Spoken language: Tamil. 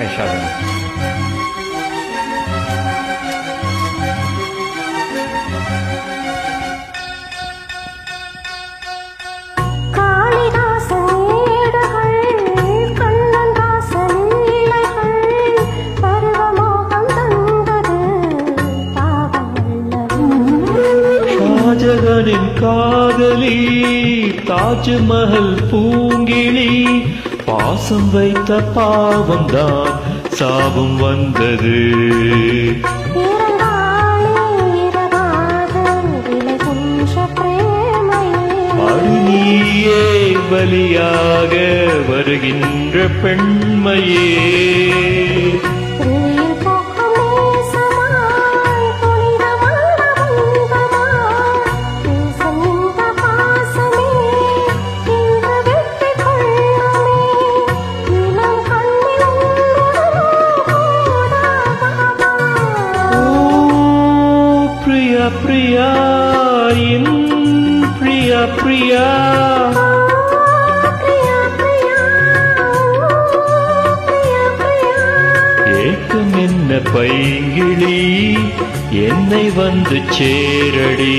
யசோதன். ஷாஜகானின் காதலி தாஜ்மஹல் பூங்கிழி பாசம் வைத்த பாவம்தான் சாபம் வந்தது. அடியே பலியாக வருகின்ற பெண்மையே பிரியா என் பிரியா பிரியா ஏக்கம் என்ன பைங்கிளி என்னை வந்து சேரடி.